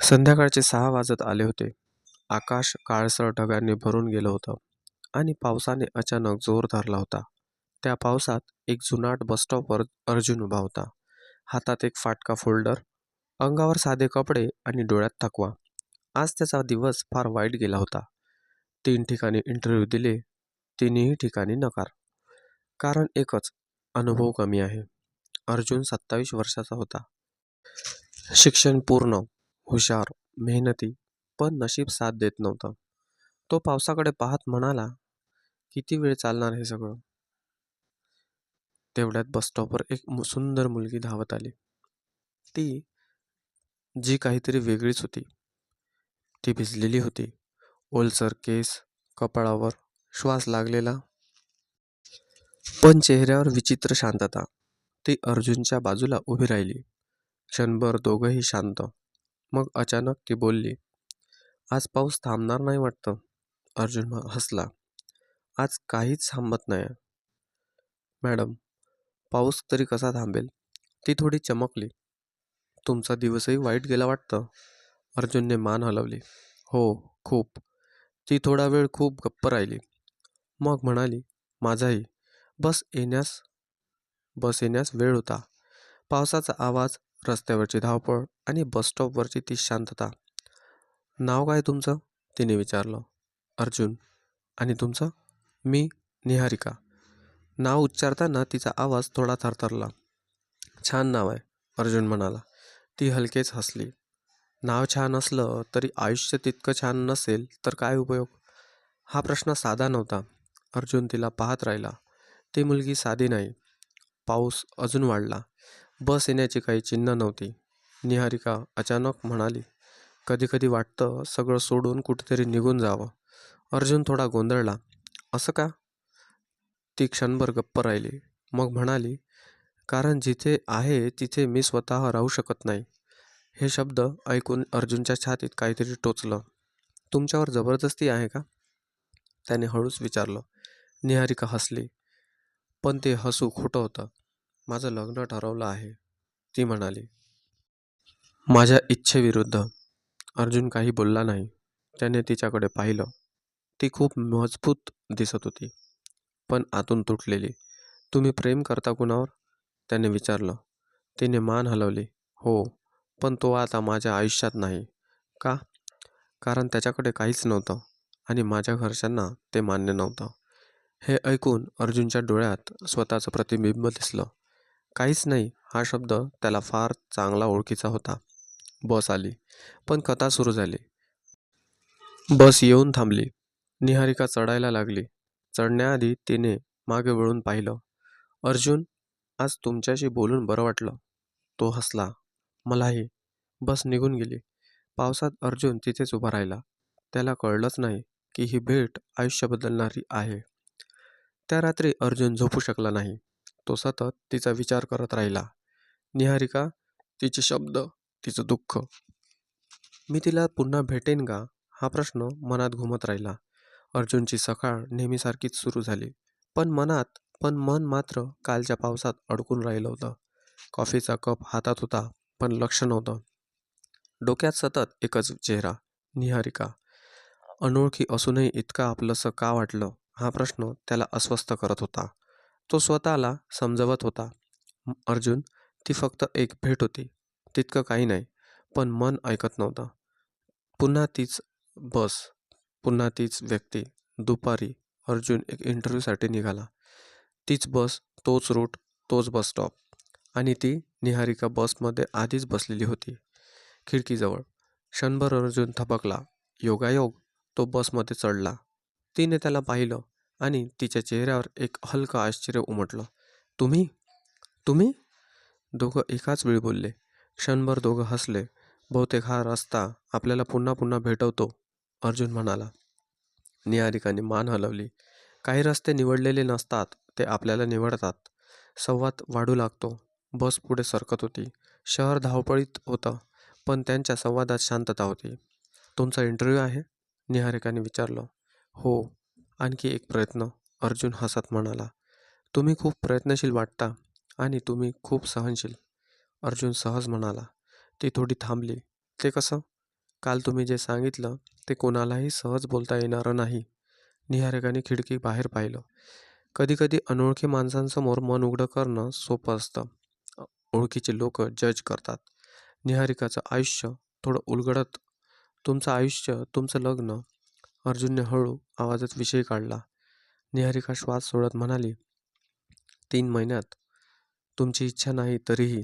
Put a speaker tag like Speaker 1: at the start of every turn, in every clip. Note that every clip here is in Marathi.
Speaker 1: संध्याकाळचे 6 वाजत आले होते. आकाश काळसर ढगांनी भरून गेलं होतं आणि पावसाने अचानक जोर धरला होता. त्या पावसात एक जुनाट बसस्टॉपवर अर्जुन उभा होता. हातात एक फाटका फोल्डर, अंगावर साधे कपडे आणि डोळ्यात थकवा. आज त्याचा दिवस फार वाईट गेला होता. 3 ठिकाणी इंटरव्ह्यू दिले, तिन्ही ठिकाणी नकार. कारण एकच, अनुभव कमी आहे. अर्जुन 27 वर्षाचा होता. शिक्षण पूर्ण, हुशार, मेहनती, पण नशीब साथ देत नव्हतं. तो पावसाकडे पाहत म्हणाला, किती वेळ चालणार हे सगळं? तेवढ्यात बसस्टॉपवर एक सुंदर मुलगी धावत आली. ती जी काहीतरी वेगळीच होती. ती भिजलेली होती. ओलसर केस, कपाळावर श्वास लागलेला, पण चेहऱ्यावर विचित्र शांतता. ती अर्जुनच्या बाजूला उभी राहिली. क्षणभर दोघंही शांत. मग अचानक ती बोलली, आज पाऊस थांबणार नाही वाटतं. अर्जुन हसला. आज काहीच थांबत नाही मॅडम. पाऊस तरी कसा थांबेल? ती थोडी चमकली. तुमचा दिवसही वाईट गेला वाटतं. अर्जुनने मान हलवली. हो, खूप. ती थोडा वेळ खूप गप्प राहिली. मग म्हणाली, माझाही. बस येण्यास वेळ होता. पावसाचा आवाज, रस्त्यावरची धावपळ आणि बसस्टॉपवरची ती शांतता. नाव काय तुमचं? तिने विचारलं. अर्जुन. आणि तुमचं? मी निहारिका. नाव उच्चारताना तिचा आवाज थोडा थरथरला. छान नाव आहे, अर्जुन म्हणाला. ती हलकेच हसली. नाव छान असलं तरी आयुष्य तितकं छान नसेल तर काय उपयोग? हा प्रश्न साधा नव्हता. अर्जुन तिला पाहत राहिला. ती मुलगी साधी नाही. पाऊस अजून वाढला. बस येण्याची काही चिन्ह नव्हती. निहारिका अचानक म्हणाली, कधी कधी वाटतं सगळं सोडून कुठेतरी निघून जावं. अर्जुन थोडा गोंधळला. असं का? ती क्षणभर गप्प राहिली. मग म्हणाली, कारण जिथे आहे तिथे मी स्वतः राहू शकत नाही. हे शब्द ऐकून अर्जुनच्या छातीत काहीतरी टोचलं. तुमच्यावर जबरदस्ती आहे का? त्याने हळूच विचारलं. निहारिका हसली. पण ते हसू खोटं होतं. माझं लग्न ठरवलं आहे, ती म्हणाली. माझ्या इच्छेविरुद्ध. अर्जुन काही बोलला नाही. त्याने तिच्याकडे पाहिलं. ती खूप मजबूत दिसत होती, पण आतून तुटलेली. तुम्ही प्रेम करता कुणावर? त्याने विचारलं. तिने मान हलवली. हो, पण तो आता माझ्या आयुष्यात नाही. का? कारण त्याच्याकडे काहीच नव्हतं आणि माझ्या घरच्यांना ते मान्य नव्हतं. हे ऐकून अर्जुनच्या डोळ्यात स्वतःचं प्रतिबिंब दिसलं. काहीच नाही हा शब्द त्याला फार चांगला ओळखीचा होता. बस आली, पण कथा सुरू झाली. बस येऊन थांबली. निहारिका चढायला लागली. चढण्याआधी तिने मागे वळून पाहिलं. अर्जुन, आज तुमच्याशी बोलून बरं वाटलं. तो हसला. मलाही. बस निघून गेली. पावसात अर्जुन तिथेच उभा राहिला. त्याला कळलंच नाही की ही भेट आयुष्य बदलणारी आहे. त्या रात्री अर्जुन झोपू शकला नाही. तो सतत तिचा विचार करत राहिला. निहारिका, तिचे शब्द, तिचं दुःख. मी तिला पुन्हा भेटेन का? हा प्रश्न मनात घुमत राहिला. अर्जुनची सकाळ नेहमीसारखीच सुरू झाली. पण मन मात्र कालच्या पावसात अडकून राहिलं होतं. कॉफीचा कप हातात होता, पण लक्ष नव्हतं. डोक्यात सतत एकच चेहरा, निहारिका. अनोळखी असूनही इतकं आपलंसं का वाटलं? हा प्रश्न त्याला अस्वस्थ करत होता. तो स्वतःला समजवत होता. अर्जुन, ती फक्त एक भेट होती. तितकं काही नाही. पण मन ऐकत नव्हतं. पुन्हा तीच बस, पुन्हा तीच व्यक्ती. दुपारी अर्जुन एक इंटरव्ह्यूसाठी निघाला. तीच बस, तोच रूट, तोच बस स्टॉप. आणि ती निहारिका बसमध्ये आधीच बसलेली होती, खिडकीजवळ. क्षणभर अर्जुन थबकला. योगायोग, तो बसमध्ये चढला. तिने त्याला पाहिलं आणि तिच्या चेहऱ्यावर एक हलकं आश्चर्य उमटलं. तुम्ही? तुम्ही? दोघं एकाच वेळी बोलले. क्षणभर दोघं हसले. बहुतेक हा रस्ता आपल्याला पुन्हा पुन्हा भेटवतो, अर्जुन म्हणाला. निहारिकाने मान हलवली. काही रस्ते निवडलेले नसतात, ते आपल्याला निवडतात. संवाद वाढू लागतो. बस पुढे सरकत होती. शहर धावपळीत होतं, पण त्यांच्या संवादात शांतता होती. तुमचा इंटरव्ह्यू आहे? निहारिकाने विचारलं. हो, आणखी एक प्रयत्न, अर्जुन हसत म्हणाला. तुम्ही खूप प्रयत्नशील वाटता आणि तुम्ही खूप सहनशील, अर्जुन सहज म्हणाला. ती थोडी थांबली. ते कसं? काल तुम्ही जे सांगितलं ते कोणालाही सहज बोलता येणारं नाही. निहारिकाने खिडकी बाहेर पाहिलं. कधीकधी अनोळखी माणसांसमोर मन उघडं करणं सोपं असतं. अ, ओळखीचे लोक जज करतात. निहारिकाचं आयुष्य थोडं उलगडत, तुमचं आयुष्य, तुमचं लग्न. अर्जुनने हळू आवाजात विषय काढला. निहारिका श्वास सोडत म्हणाली, 3 महिन्यात. तुमची इच्छा नाही तरीही.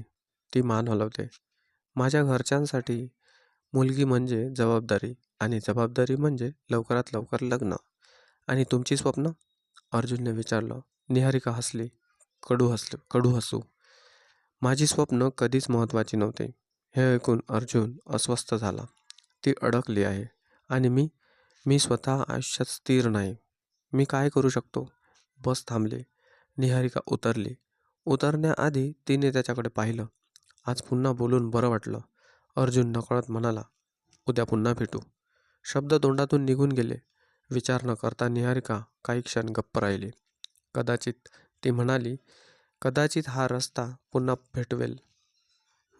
Speaker 1: ती मान हलवते. माझ्या घरच्यांसाठी मुलगी म्हणजे जबाबदारी, आणि जबाबदारी म्हणजे लवकरात लवकर लग्न. आणि तुमची स्वप्न? अर्जुनने विचारलं. निहारिका हसली. कडू हसू. माझी स्वप्न कधीच महत्त्वाची नव्हती. हे ऐकून अर्जुन अस्वस्थ झाला. ती अडकली आहे. आणि मी स्वतः आयुष्यात स्थिर नाही. मी काय करू शकतो? बस थांबली. निहारिका उतरली. उतरण्याआधी तिने त्याच्याकडे पाहिलं. आज पुन्हा बोलून बरं वाटलं. अर्जुन नकळत म्हणाला, उद्या पुन्हा भेटू. शब्द तोंडातून निघून गेले. विचार न करता निहारिका काही क्षण गप्प राहिली. कदाचित, ती म्हणाली, कदाचित हा रस्ता पुन्हा भेटवेल.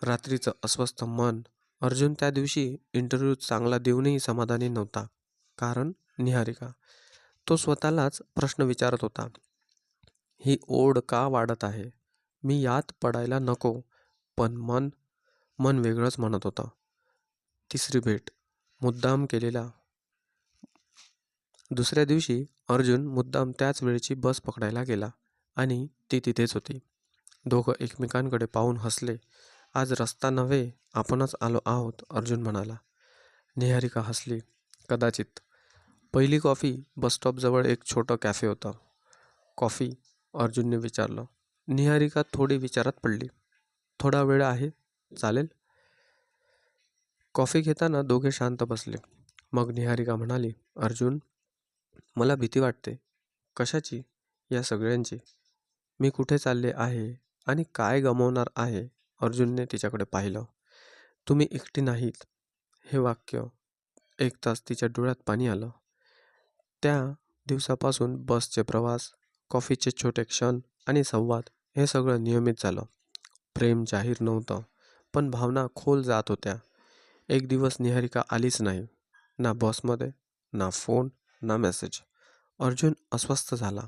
Speaker 1: रात्रीचं अस्वस्थ मन. अर्जुन त्या दिवशी इंटरव्ह्यू चांगला देऊनही समाधानी नव्हता. कारण निहारिका. तो स्वतःलाच प्रश्न विचारत होता. ही ओढ का वाढत आहे? मी यात पडायला नको. पण मन वेगळंच म्हणत होतं. तिसरी भेट. मुद्दाम केलेला. दुसऱ्या दिवशी अर्जुन मुद्दाम त्याच वेळची बस पकडायला गेला. आणि ती तिथेच होती. दोघं एकमेकांकडे पाहून हसले. आज रस्ता नव्हे, आपणच आलो आहोत, अर्जुन म्हणाला. निहारिका हसली. कदाचित. पहिली कॉफी. बसस्टॉपजवळ एक छोटं कॅफे होतं. कॉफी? अर्जुनने विचारलं. निहारिका थोडी विचारात पडली. थोडा वेळ आहे? चालेल. कॉफी घेताना दोघे शांत बसले. मग निहारिका म्हणाली, अर्जुन, मला भीती वाटते. कशाची? या सगळ्यांची. मी कुठे चालले आहे आणि काय गमावणार आहे? अर्जुनने तिच्याकडे पाहिलं. तुम्ही एकटी नाहीत. हे वाक्य ऐकताच तिच्या डोळ्यात पाणी आलं. त्या दिवसापासून बसचे प्रवास, कॉफीचे छोटे क्षण आणि संवाद, हे सगळं नियमित झालं. प्रेम जाहीर नव्हतं, पण भावना खोल जात होत्या. एक दिवस निहारिका आलीच नाही. ना बसमध्ये, ना फोन, ना मेसेज. अर्जुन अस्वस्थ झाला.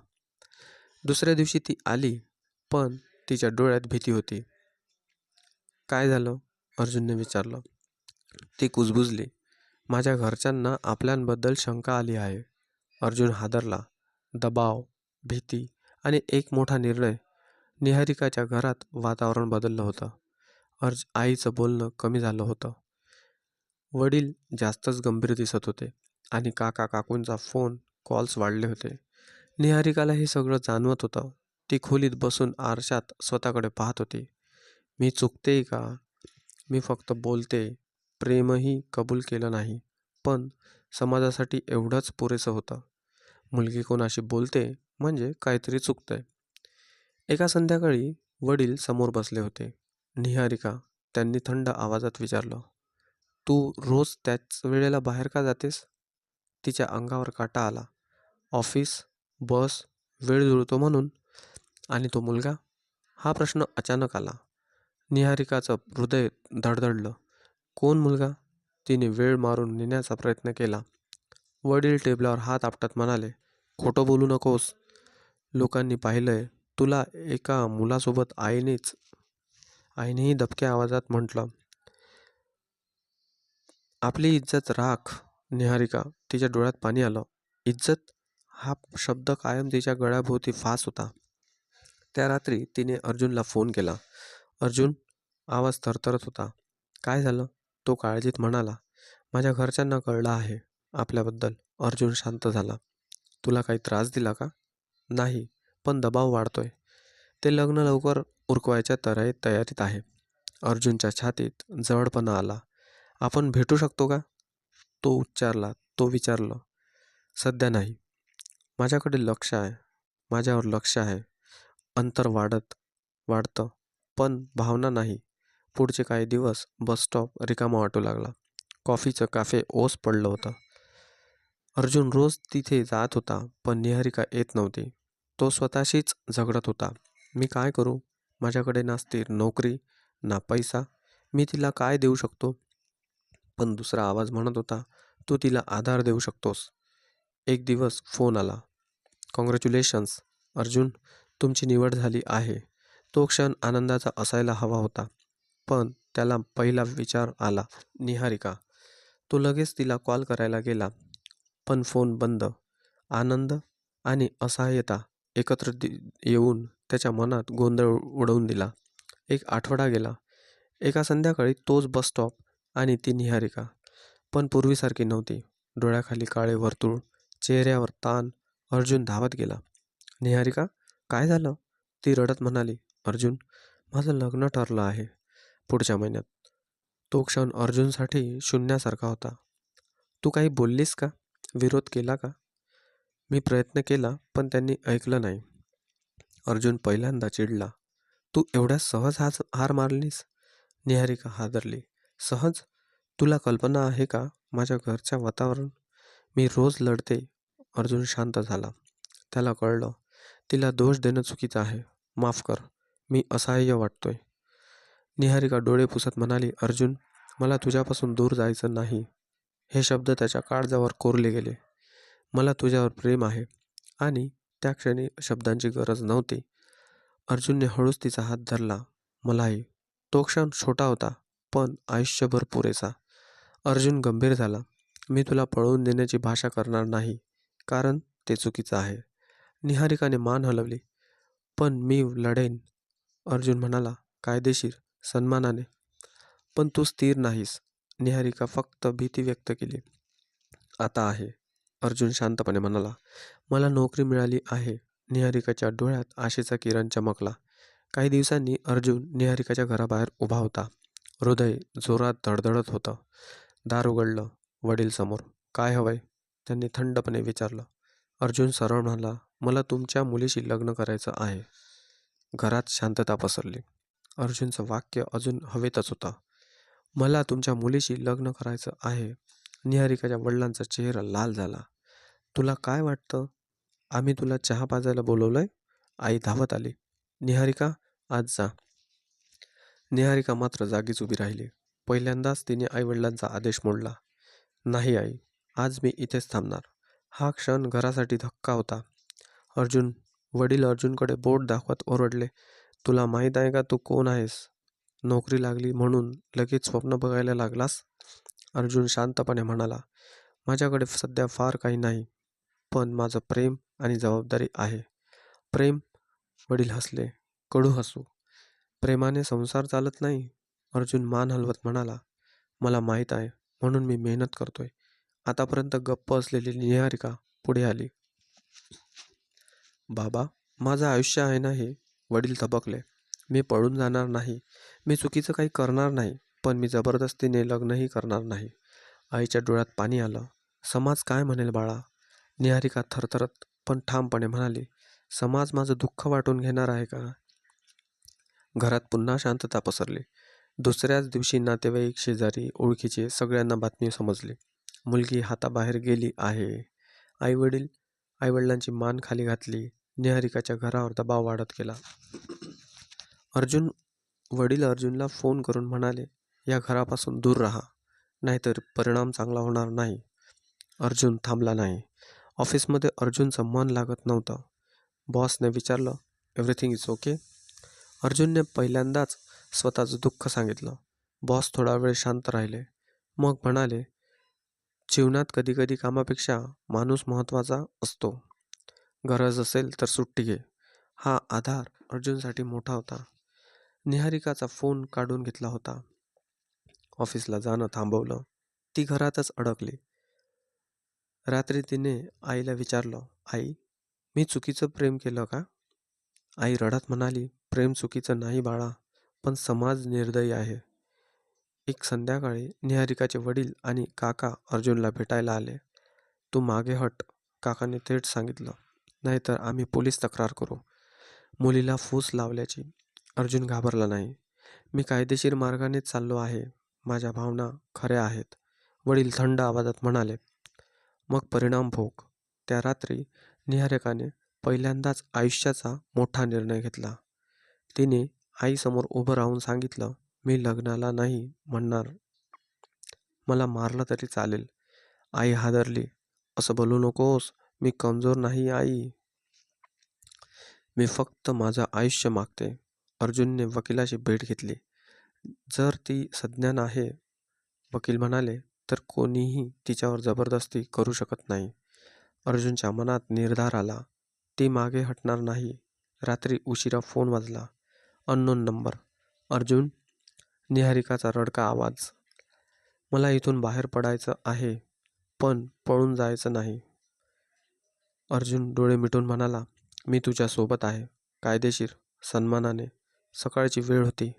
Speaker 1: दुसऱ्या दिवशी ती आली, पण तिच्या डोळ्यात भीती होती. काय झालं? अर्जुनने विचारलं. ती कुजबुजली. माझ्या घरच्यांना आपल्यांबद्दल शंका आली आहे. अर्जुन हादरला. दबाव, भीती आणि एक मोठा निर्णय. निहारिकाच्या घरात वातावरण बदललं होतं. आईचं बोलणं कमी झालं होतं. वडील जास्तच गंभीर दिसत होते. आणि काका काकूंचा फोन कॉल्स वाढले होते. निहारिकाला हे सगळं जाणवत होतं. ती खोलीत बसून आरशात स्वतःकडे पाहत होती. मी चुकतेय का? मी फक्त बोलते. प्रेमही कबूल केलं नाही. पण समाजासाठी एवढंच पुरेसं होतं. मुलगी कोणाशी बोलते म्हणजे काहीतरी चुकतंय. एका संध्याकाळी वडील समोर बसले होते. निहारिका. त्यांनी थंड आवाजात विचारलं, तू रोज त्याच वेळेला बाहेर का जातेस? तिच्या अंगावर काटा आला. ऑफिस, बस, वेळ जुळतो म्हणून. आणि तो मुलगा? हा प्रश्न अचानक आला. निहारिकाचं हृदय धडधडलं. कोण मुलगा? तिने वेळ मारून नेण्याचा प्रयत्न केला. वडील टेबलावर हात आपटत म्हणाले, खोटं बोलू नकोस. लोकांनी पाहिलंय तुला एका मुलासोबत. आईनेही दबक्या आवाजात म्हटलं, आपली इज्जत राख. निहारिका. तिच्या डोळ्यात पाणी आलं. इज्जत? हा शब्द कायम तिच्या गळ्याभोवती फास होता. त्या रात्री तिने अर्जुनला फोन केला. अर्जुन. आवाज थरथरत होता. काय झालं? तो काळजीत म्हणाला, माझ्या घरच्यांना कळलं आहे आपल्याबद्दल. अर्जुन शांत झाला. तुला काही त्रास दिला का? नाही, पण दबाव वाढतोय. ते लग्न लवकर उरकवायच्या तयारीत आहे. अर्जुनच्या छातीत जडपणा आला. आपण भेटू शकतो का? तो विचारलं. सध्या नाही. माझ्यावर लक्ष आहे. अंतर वाढतं. पण भावना नाही. पुढचे काही दिवस बसस्टॉप रिकामा वाटू लागला. कॉफीचं कॅफे ओस पडलं होतं. अर्जुन रोज तिथे जात होता, पण निहारिका येत नव्हती. तो स्वतःशीच झगडत होता. मी काय करू? माझ्याकडे ना स्थिर नोकरी, ना पैसा. मी तिला काय देऊ शकतो? पण दुसरा आवाज म्हणत होता, तू तिला आधार देऊ शकतोस. एक दिवस फोन आला. कॉंग्रॅच्युलेशन्स अर्जुन, तुमची निवड झाली आहे. तो क्षण आनंदाचा असायला हवा होता, पण त्याला पहिला विचार आला, निहारिका. तो लगेच तिला कॉल करायला गेला, पण फोन बंद. आनंद आणि असहाय्यता एकत्र येऊन त्याच्या मनात गोंधळ उडवून दिला. एक आठवडा गेला. एका संध्याकाळी तोच बस स्टॉप आणि ती निहारिका, पण पूर्वीसारखी नव्हती. डोळ्याखाली काळे वर्तुळ, चेहऱ्यावर ताण. अर्जुन धावत गेला. निहारिका, काय झालं? ती रडत म्हणाली. अर्जुन, माझं लग्न ठरलं आहे पुढच्या महिन्यात. तो क्षण अर्जुनसाठी शून्यासारखा होता. तू काही बोललीस का? विरोध केला का? मी प्रयत्न केला, पण त्यांनी ऐकलं नाही. अर्जुन पहिल्यांदा चिडला. तू एवढ्या सहज हार मारलीस? निहारिका हादरली. सहज? तुला कल्पना आहे का माझ्या घरच्या वातावरण? मी रोज लढते. अर्जुन शांत झाला. त्याला कळलं, तिला दोष देणं चुकीचं आहे. माफ कर, मी असहाय्य वाटतोय. निहारिका डोळे पुसत म्हणाली, अर्जुन, मला तुझ्यापासून दूर जायचं नाही. हे शब्द त्याच्या काळजावर कोरले गेले. मला तुझ्यावर प्रेम आहे. आणि त्या क्षणी शब्दांची गरज नव्हती. अर्जुनने हळूच तिचा हात धरला. मलाही. तो क्षण छोटा होता, पण आयुष्यभर पुरेसा. अर्जुन गंभीर झाला. मी तुला पळवून देण्याची भाषा करणार नाही, कारण ते चुकीचं आहे. निहारिकाने मान हलवली. पण मी लढेन, अर्जुन म्हणाला, कायदेशीर, सन्मानाने. पण तू स्थिर नाहीस. निहारिका फक्त भीती व्यक्त केली. आता आहे, अर्जुन शांतपणे म्हणाला. मला नोकरी मिळाली आहे. निहारिकाच्या डोळ्यात आशेचा किरण चमकला. काही दिवसांनी अर्जुन निहारिकाच्या घराबाहेर उभा होता. हृदय जोरात धडधडत होतं. दार उघडलं. वडील समोर. काय हवंय? त्यांनी थंडपणे विचारलं. अर्जुन सरळ म्हणाला, मला तुमच्या मुलीशी लग्न करायचं आहे. घरात शांतता पसरली. अर्जुनचं वाक्य अजून हवेतच होतं. मला तुमच्या मुलीशी लग्न करायचं आहे. निहारिकाच्या वडिलांचा चेहरा लाल झाला. तुला काय वाटतं? आम्ही तुला चहा पाजायला बोलवलंय? आई धावत आली. निहारिका, आज जा. निहारिका मात्र जागीच उभी राहिली. पहिल्यांदाच तिने आईवडिलांचा आदेश मोडला. नाही आई, आज मी इथेच थांबणार. हा क्षण घरासाठी धक्का होता. वडील अर्जुनकडे बोट दाखवत ओरडले, तुला माहीत आहे का तू कोण आहेस? नोकरी लागली म्हणून लगेच स्वप्न बघायला लागलास? अर्जुन शांतपणे म्हणाला, माझ्याकडे सध्या फार काही नाही, पण माझं प्रेम आणि जबाबदारी आहे. प्रेम? वडील हसले. कडू हसू. प्रेमाने संसार चालत नाही. अर्जुन मान हलवत म्हणाला, मला माहीत आहे, म्हणून मी मेहनत करतोय. आतापर्यंत गप्प असलेली निहारिका पुढे आली. बाबा, माझं आयुष्य आहे ना हे. वडील थबकले. मी पळून जाणार नाही. मी चुकीचं काही करणार नाही, पण मी जबरदस्तीने लग्नही करणार नाही. आईच्या डोळ्यात पाणी आलं. समाज काय म्हणेल बाळा? निहारिका थरथरत पण ठामपणे म्हणाली, समाज माझं दुःख वाटून घेणार आहे का? घरात पुन्हा शांतता पसरली. दुसऱ्याच दिवशी नातेवाईक, शेजारी, ओळखीचे सगळ्यांना बातमी समजली. मुलगी हाताबाहेर गेली आहे. आईवडिलांची मान खाली घातली. निहारिकाच्या घरावर दबाव वाढत गेला. वडील अर्जुनला फोन करून म्हणाले, या घरापासून दूर राहा, नाहीतर परिणाम चांगला होणार नाही. अर्जुन थांबला नाही. ऑफिसमध्ये अर्जुनचं मन लागत नव्हतं. बॉसने विचारलं, एव्हरीथिंग इज ओके? अर्जुनने पहिल्यांदाच स्वतःचं दुःख सांगितलं. बॉस थोडा वेळ शांत राहिले. मग म्हणाले, जीवनात कधीकधी कामापेक्षा माणूस महत्त्वाचा असतो. गरज असेल तर सुट्टी घे. हा आधार अर्जुनसाठी मोठा होता. निहारिकाचा फोन काढून घेतला होता. ऑफिसला जाणं थांबवलं. ती घरातच अडकली. रात्री तिने आईला विचारलं, आई, मी चुकीचं प्रेम केलं का? आई रडत म्हणाली, प्रेम चुकीचं नाही बाळा, पण समाज निर्दयी आहे. एक संध्याकाळी निहारिकाचे वडील आणि काका अर्जुनला भेटायला आले. तू मागे हट, काकाने थेट सांगितलं, नाहीतर आम्ही पोलीस तक्रार करू. मुलीला फूस लावल्याची. अर्जुन घाबरला नाही. मी कायदेशीर मार्गानेच चाललो आहे. माझ्या भावना खऱ्या आहेत, वडील थंड आवाजात म्हणाले. मग परिणाम भोग. त्या रात्री निहारिकाने पहिल्यांदाच आयुष्याचा मोठा निर्णय घेतला. तिने आईसमोर उभं राहून सांगितलं, मी लग्नाला नाही म्हणणार. मला मारलं तरी चालेल. आई हादरली. असं बोलू नकोस. मी कमजोर नाही आई. मी फक्त माझं आयुष्य मागते. अर्जुनने वकिलाची भेट घेतली. जर ती सज्ञान आहे, वकील म्हणाले, तर कोणीही तिच्यावर जबरदस्ती करू शकत नाही. अर्जुनच्या मनात निर्धार आला. ती मागे हटणार नाही. रात्री उशिरा फोन वाजला. Unknown number. अर्जुन. निहारिकाचा रडका आवाज. मला इथून बाहेर पडायचं आहे, पण पळून जायचं नाही. अर्जुन डोळे मिटून म्हणाला, मी तुझ्या सोबत आहे. कायदेशीर, सन्मानाने. सकाळची वेळ होती.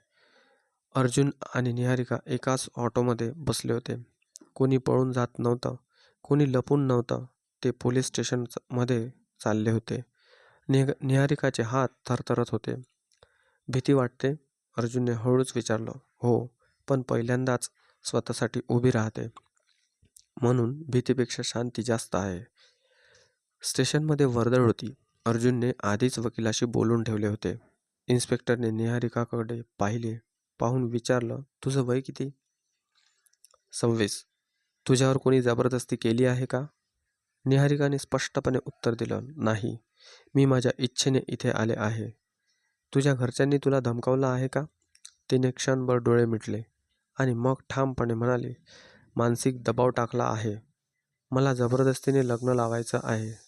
Speaker 1: अर्जुन आणि निहारिका एकाच ऑटोमध्ये बसले होते. कोणी पळून जात नव्हतं, कोणी लपून नव्हतं. ते पोलीस स्टेशनमध्ये चालले होते. निहारिकाचे हात थरथरत होते. भीती वाटते? अर्जुनने हळूच विचारलं. हो, पण पहिल्यांदाच स्वतःसाठी उभी राहते. म्हणून भीतीपेक्षा शांती जास्त आहे. स्टेशनमध्ये वर्दळ होती. अर्जुनने आधीच वकिलाशी बोलून ठेवले होते. इन्स्पेक्टरने निहारिकाकडे पाहिले. पाहून विचारलं, तुझं वय किती? 26. तुझ्यावर कोणी जबरदस्ती केली आहे का? निहारिकाने स्पष्टपणे उत्तर दिलं, नाही. मी माझ्या इच्छेने इथे आले आहे. तुझ्या घरच्यांनी तुला धमकावलं आहे का? तिने क्षणभर डोळे मिटले आणि मग ठामपणे म्हणाली, मानसिक दबाव टाकला आहे. मला जबरदस्तीने लग्न लावायचं आहे.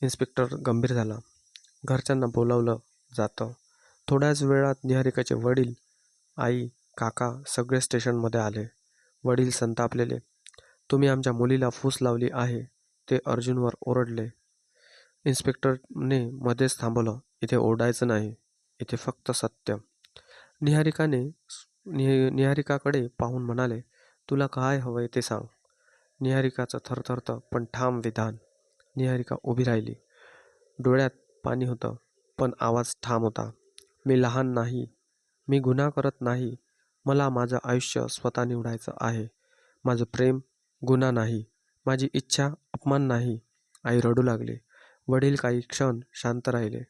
Speaker 1: इन्स्पेक्टर गंभीर झाला. घरच्यांना बोलावलं जातं. थोड्याच वेळात निहारिकाचे वडील, आई, काका सगळे स्टेशनमध्ये आले. वडील संतापलेले. तुम्ही आमच्या मुलीला फूस लावली आहे, ते अर्जुनवर ओरडले. इन्स्पेक्टरने मध्येच थांबवलं. इथे ओरडायचं नाही. इथे फक्त सत्य. निहारिकाकडे पाहून म्हणाले, तुला काय हवंय ते सांग. निहारिकाचं थरथरतं पण ठाम विधान. निहारिका उभी राहिली. डोळ्यात पाणी होतं, पण आवाज ठाम होता. मी लहान नाही. मी गुन्हा करत नाही. मला माझं आयुष्य स्वतः निवडायचं आहे. माझं प्रेम गुन्हा नाही. माझी इच्छा अपमान नाही. आई रडू लागली. वडील काही क्षण शांत राहिले.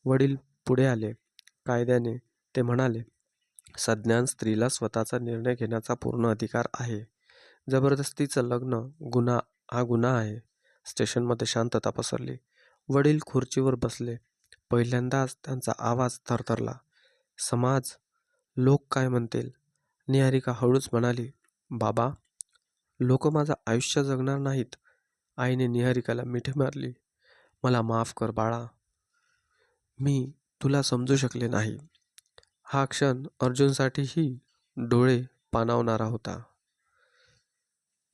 Speaker 1: वडील पुढे आले. कायद्याने ते म्हणाले, सज्ञान स्त्रीला स्वतःचा निर्णय घेण्याचा पूर्ण अधिकार आहे. जबरदस्तीचं लग्न हा गुन्हा आहे. स्टेशनमध्ये शांतता पसरली. वडील खुर्चीवर बसले. पहिल्यांदाच त्यांचा आवाज थरथरला. समाज, लोक काय म्हणतील? निहारिका हळूच म्हणाली, बाबा, लोक माझं आयुष्य जगणार नाहीत. आईने निहारिकाला मिठी मारली. मला माफ कर बाळा. मी तुला समजू शकले नाही. हा क्षण अर्जुनसाठीही डोळे पाणावणारा होता.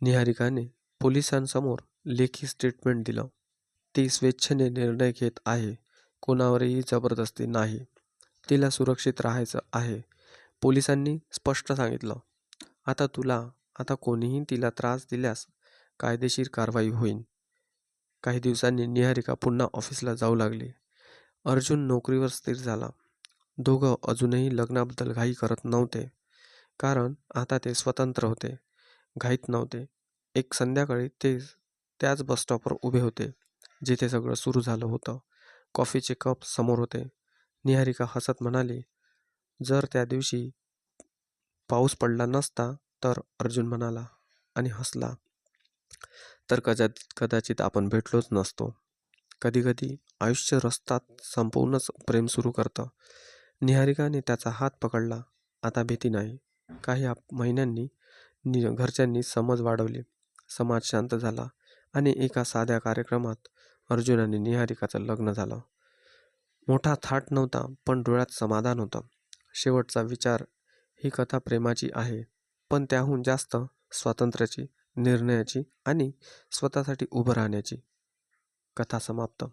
Speaker 1: निहारिकाने पोलिसांसमोर लेखी स्टेटमेंट दिलं. ती स्वेच्छेने निर्णय घेत आहे. कोणावरही जबरदस्ती नाही. तिला सुरक्षित राहायचं आहे. पोलिसांनी स्पष्ट सांगितलं, आता कोणीही तिला त्रास दिल्यास कायदेशीर कारवाई होईल. काही दिवसांनी निहारिका पुन्हा ऑफिसला जाऊ लागली. अर्जुन नोकरीवर स्थिर झाला. दोघं अजूनही लग्नाबद्दल घाई करत नव्हते, कारण आता ते स्वतंत्र होते, घाईत नव्हते. एक संध्याकाळी ते त्याच बसस्टॉपवर उभे होते, जिथे सगळं सुरू झालं होतं. कॉफीचे कप समोर होते. निहारिका हसत म्हणाली, जर त्या दिवशी पाऊस पडला नसता तर? अर्जुन म्हणाला आणि हसला. तर कदाचित आपण भेटलोच नसतो. कधीकधी आयुष्य रस्त्यात संपवूनच प्रेम सुरू करतं. निहारिकाने त्याचा हात पकडला. आता भीती नाही. काही महिन्यांनी घरच्यांनी समज वाढवली. समाज शांत झाला आणि एका साध्या कार्यक्रमात अर्जुन आणि निहारिकाचं लग्न झालं. मोठा थाट नव्हता, पण डोळ्यात समाधान होतं. शेवटचा विचार, ही कथा प्रेमाची आहे, पण त्याहून जास्त स्वातंत्र्याची, निर्णयाची आणि स्वतःसाठी उभं राहण्याची. कथा समाप्त.